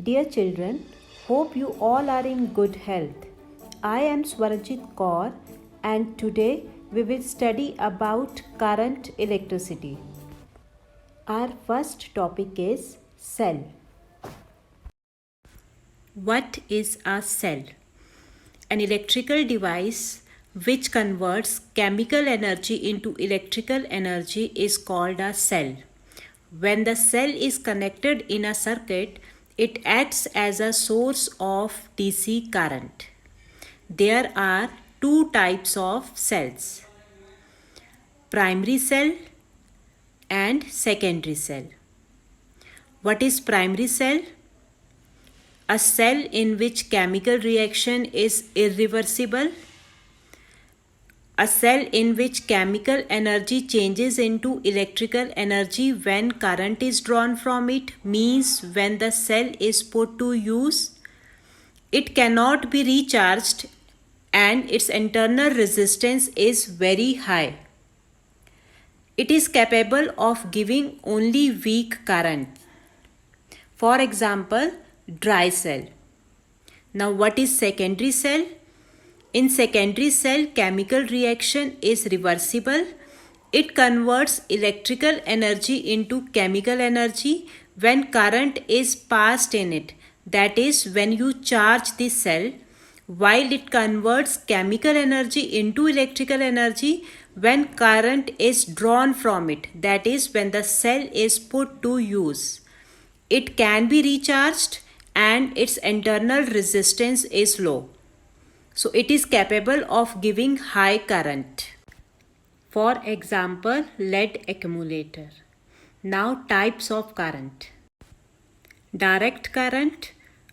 Dear children, hope you all are in good health. I am Swaranjit Kaur and today we will study about current electricity. Our first topic is cell. What is a cell? An electrical device which converts chemical energy into electrical energy is called a cell. When the cell is connected in a circuit, it acts as a source of DC current. There are two types of cells: primary cell and secondary cell. What is primary cell? A cell in which chemical reaction is irreversible. A cell in which chemical energy changes into electrical energy when current is drawn from it, means when the cell is put to use, it cannot be recharged and its internal resistance is very high. It is capable of giving only weak current. For example, dry cell. Now what is secondary cell? In secondary cell, chemical reaction is reversible. It converts electrical energy into chemical energy when current is passed in it. That is, when you charge the cell, while it converts chemical energy into electrical energy when current is drawn from it. That is, when the cell is put to use. It can be recharged and its internal resistance is low. So it is capable of giving high current. For example, lead accumulator. Now types of current. Direct current,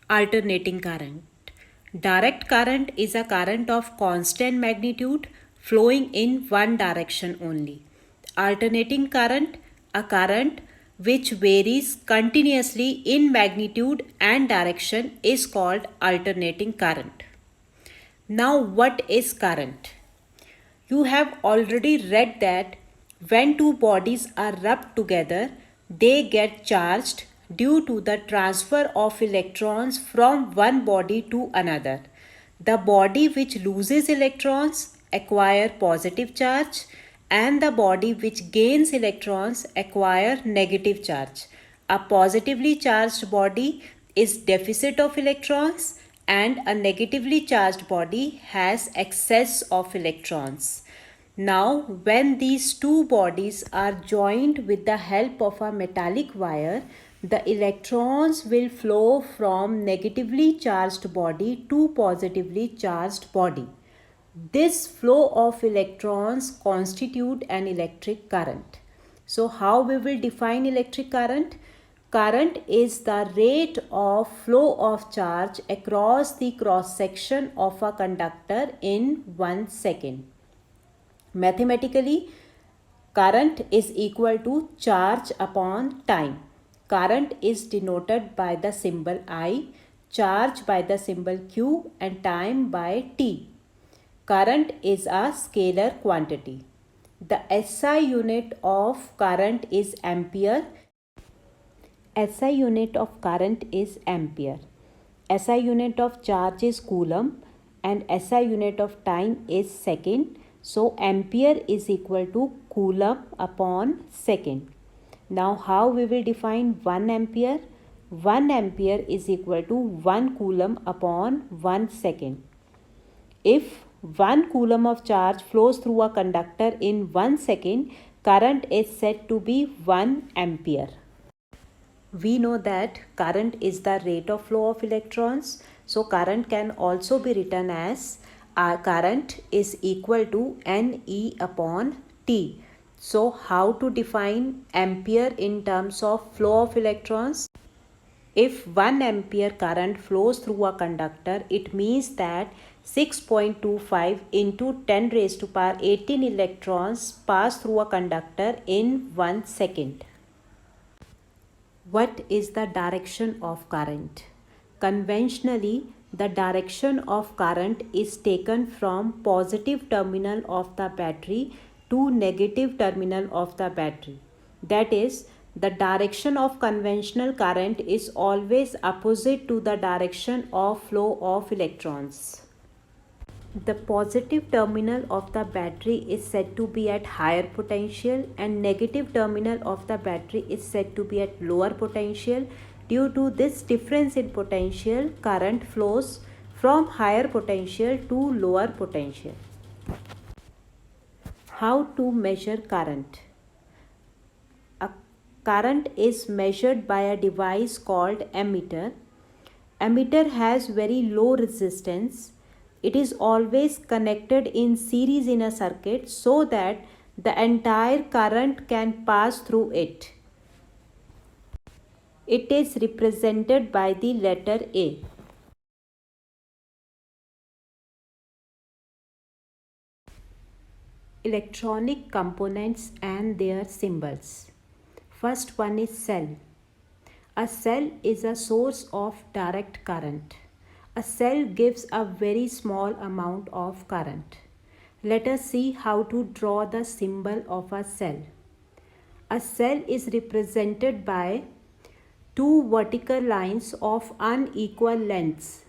alternating current. Direct current is a current of constant magnitude flowing in one direction only. Alternating current, a current which varies continuously in magnitude and direction, is called alternating current. Now what is current? You have already read that when two bodies are rubbed together, they get charged due to the transfer of electrons from one body to another. The body which loses electrons acquire positive charge and the body which gains electrons acquire negative charge. A positively charged body is deficit of electrons and a negatively charged body has excess of electrons. Now, when these two bodies are joined with the help of a metallic wire, the electrons will flow from negatively charged body to positively charged body. This flow of electrons constitute an electric current. So, how we will define electric current? Current is the rate of flow of charge across the cross section of a conductor in 1 second. Mathematically, current is equal to charge upon time. Current is denoted by the symbol I, charge by the symbol Q and time by T. Current is a scalar quantity. The SI unit of current is ampere. SI unit of current is ampere. SI unit of charge is coulomb and SI unit of time is second. So ampere is equal to coulomb upon second. Now how we will define 1 ampere? 1 ampere is equal to 1 coulomb upon 1 second. If 1 coulomb of charge flows through a conductor in 1 second, current is said to be 1 ampere. We know that current is the rate of flow of electrons. So current can also be written as current is equal to NE upon T. So how to define ampere in terms of flow of electrons? If 1 ampere current flows through a conductor, it means that 6.25 into 10 raised to power 18 electrons pass through a conductor in 1 second. What is the direction of current? Conventionally, the direction of current is taken from positive terminal of the battery to negative terminal of the battery. That is, The direction of conventional current is always opposite to the direction of flow of electrons. The positive terminal of the battery is said to be at higher potential and negative terminal of the battery is said to be at lower potential. Due to this difference in potential, current flows from higher potential to lower potential. How to measure current? A current is measured by a device called ammeter. Ammeter has very low resistance. It is always connected in series in a circuit so that the entire current can pass through it. It is represented by the letter A. Electronic components and their symbols. First one is cell. A cell is a source of direct current. A cell gives a very small amount of current. Let us see how to draw the symbol of a cell. A cell is represented by two vertical lines of unequal lengths.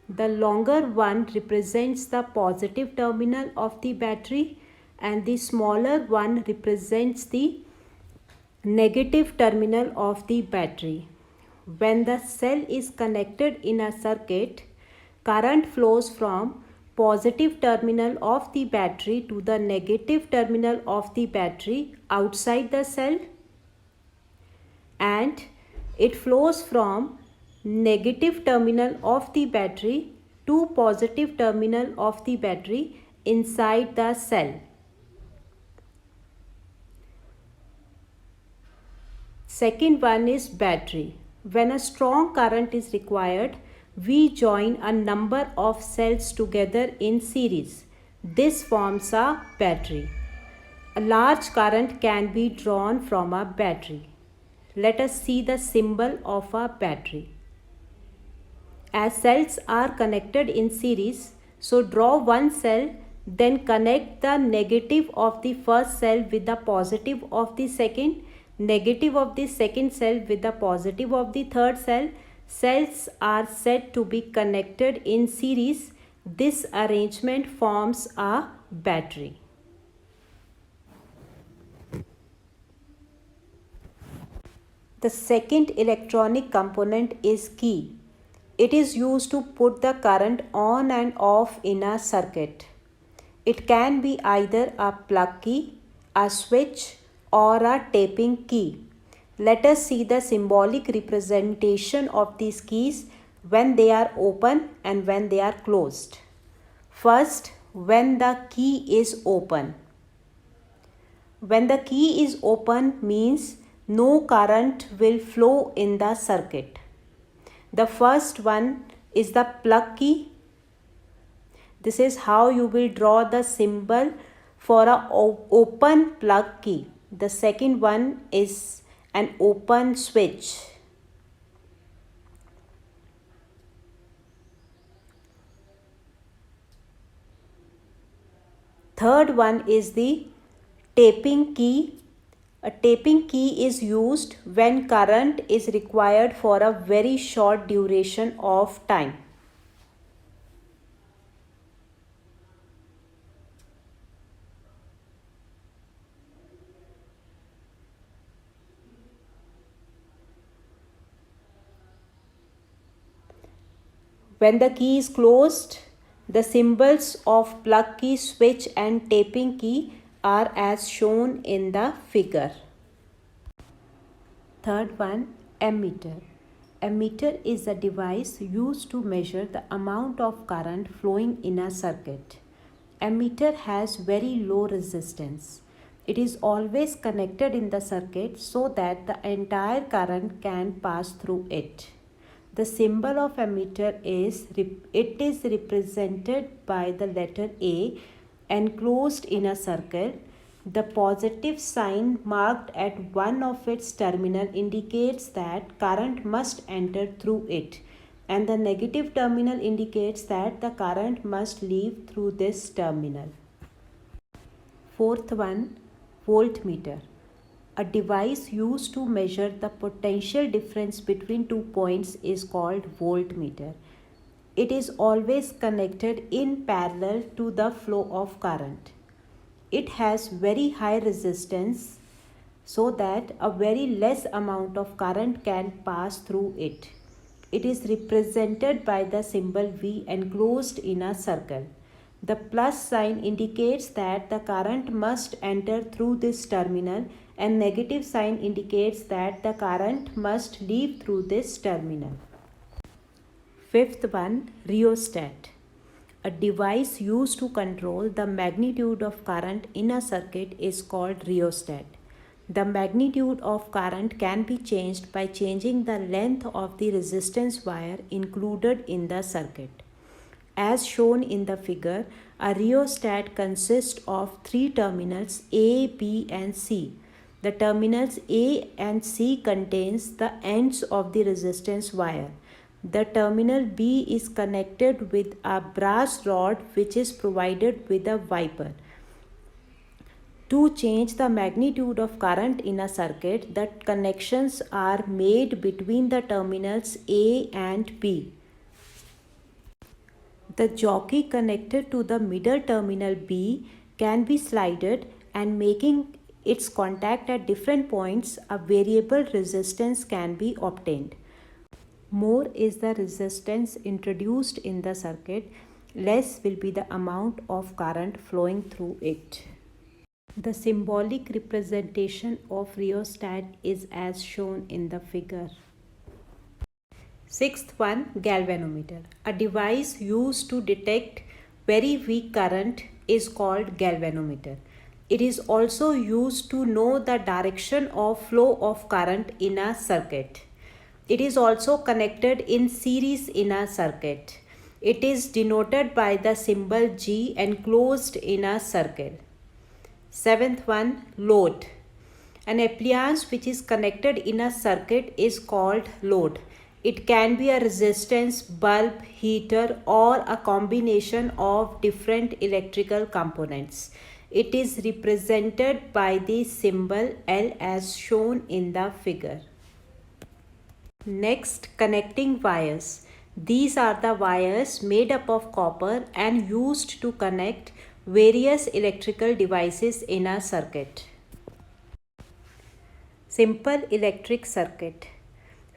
The longer one represents the positive terminal of the battery and the smaller one represents the negative terminal of the battery. When the cell is connected in a circuit, current flows from positive terminal of the battery to the negative terminal of the battery outside the cell, and it flows from negative terminal of the battery to positive terminal of the battery inside the cell. Second one is battery. When a strong current is required, we join a number of cells together in series. This forms a battery. A large current can be drawn from a battery. Let us see the symbol of a battery. As cells are connected in series, so draw one cell, then connect the negative of the first cell with the positive of the second, negative of the second cell with the positive of the third cell. Cells are said to be connected in series. This arrangement forms a battery. The second electronic component is key. It is used to put the current on and off in a circuit. It can be either a plug key, a switch, or a tapping key. Let us see the symbolic representation of these keys when they are open and when they are closed. First, when the key is open. When the key is open means no current will flow in the circuit. The first one is the plug key. This is how you will draw the symbol for an open plug key. The second one is an open switch. Third one is the tapping key. A tapping key is used when current is required for a very short duration of time. When the key is closed, the symbols of plug key, switch and tapping key are as shown in the figure. Third one, ammeter. Ammeter is a device used to measure the amount of current flowing in a circuit. Ammeter has very low resistance. It is always connected in the circuit so that the entire current can pass through it. The symbol of ammeter is represented by the letter A enclosed in a circle. The positive sign marked at one of its terminal indicates that current must enter through it, and the negative terminal indicates that the current must leave through this terminal. Fourth one, voltmeter. A device used to measure the potential difference between 2 points is called voltmeter. It is always connected in parallel to the flow of current. It has very high resistance so that a very less amount of current can pass through it. It is represented by the symbol V enclosed in a circle. The plus sign indicates that the current must enter through this terminal, and negative sign indicates that the current must leave through this terminal. Fifth one, rheostat. A device used to control the magnitude of current in a circuit is called rheostat. The magnitude of current can be changed by changing the length of the resistance wire included in the circuit. As shown in the figure, a rheostat consists of three terminals A, B and C. The terminals A and C contains the ends of the resistance wire. The terminal B is connected with a brass rod which is provided with a wiper. To change the magnitude of current in a circuit, the connections are made between the terminals A and B. The jockey connected to the middle terminal B can be slided, and making its contact at different points, a variable resistance can be obtained. More is the resistance introduced in the circuit, less will be the amount of current flowing through it. The symbolic representation of rheostat is as shown in the figure. Sixth one, galvanometer. A device used to detect very weak current is called galvanometer. It is also used to know the direction of flow of current in a circuit. It is also connected in series in a circuit. It is denoted by the symbol G enclosed in a circle. Seventh one, load. An appliance which is connected in a circuit is called load. It can be a resistance, bulb, heater or a combination of different electrical components. It is represented by the symbol L as shown in the figure. Next, connecting wires. These are the wires made up of copper and used to connect various electrical devices in a circuit. Simple electric circuit.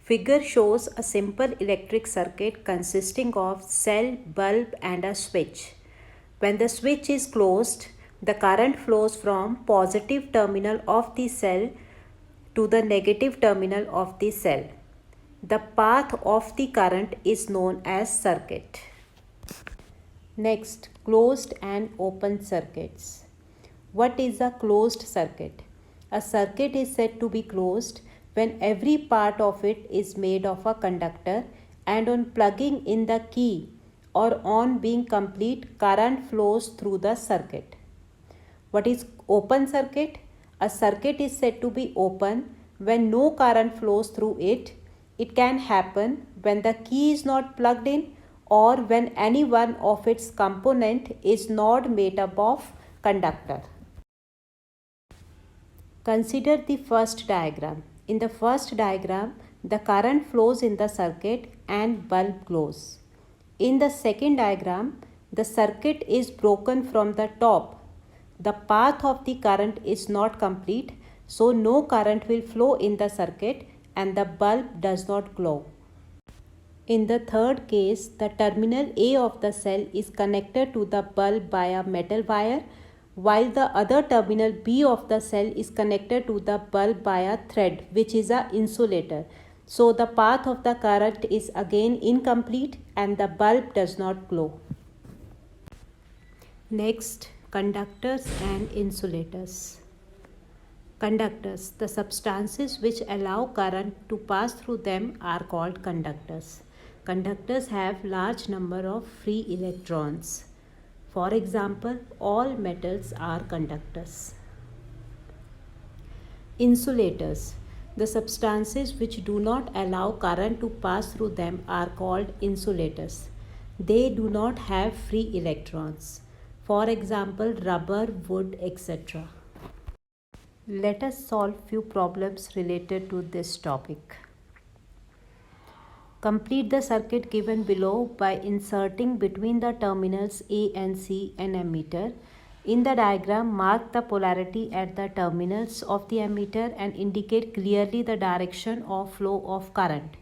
Figure shows a simple electric circuit consisting of cell, bulb and a switch. When the switch is closed, the current flows from positive terminal of the cell to the negative terminal of the cell. The path of the current is known as circuit. Next, closed and open circuits. What is a closed circuit? A circuit is said to be closed when every part of it is made of a conductor, and on plugging in the key or on being complete, current flows through the circuit. What is open circuit? A circuit is said to be open when no current flows through it. It can happen when the key is not plugged in or when any one of its component is not made up of conductor. Consider the first diagram. In the first diagram, the current flows in the circuit and bulb glows. In the second diagram, the circuit is broken from the top. The path of the current is not complete, so no current will flow in the circuit and the bulb does not glow. In the third case, the terminal A of the cell is connected to the bulb by a metal wire, while the other terminal B of the cell is connected to the bulb by a thread, which is an insulator. So the path of the current is again incomplete and the bulb does not glow. Next, conductors and insulators. Conductors, the substances which allow current to pass through them are called conductors. Conductors have large number of free electrons. For example, all metals are conductors. Insulators. The substances which do not allow current to pass through them are called insulators. They do not have free electrons. For example, rubber, wood, etc. Let us solve few problems related to this topic. Complete the circuit given below by inserting between the terminals A and C an ammeter. In the diagram, mark the polarity at the terminals of the ammeter and indicate clearly the direction of flow of current.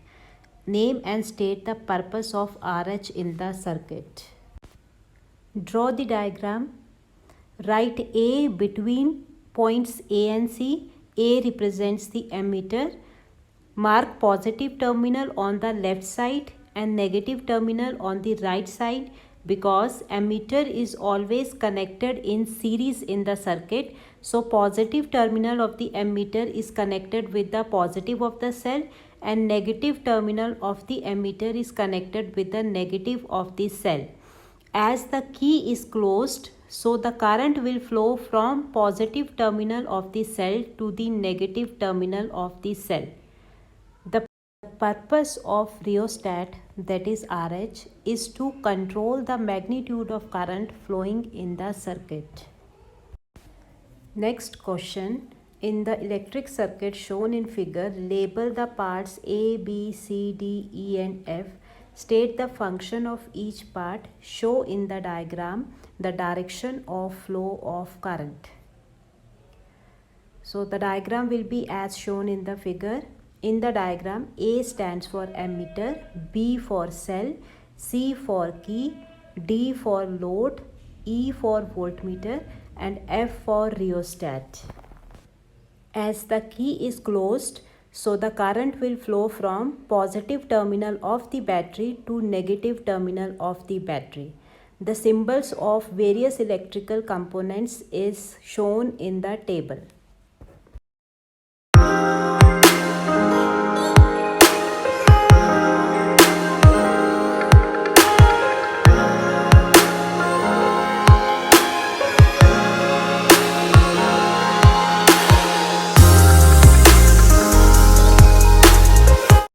Name and state the purpose of RH in the circuit. Draw the diagram. Write A between points A and C. A represents the ammeter. Mark positive terminal on the left side and negative terminal on the right side because ammeter is always connected in series in the circuit. So positive terminal of the ammeter is connected with the positive of the cell and negative terminal of the ammeter is connected with the negative of the cell. As the key is closed, so the current will flow from positive terminal of the cell to the negative terminal of the cell. The purpose of rheostat, that is RH, is to control the magnitude of current flowing in the circuit. Next question. In the electric circuit shown in figure, label the parts A, B, C, D, E and F. State the function of each part. Show in the diagram the direction of flow of current. So the diagram will be as shown in the figure. In the diagram, A stands for ammeter, B for cell, C for key, D for load, E for voltmeter and F for rheostat. As the key is closed, so the current will flow from positive terminal of the battery to negative terminal of the battery. The symbols of various electrical components is shown in the table.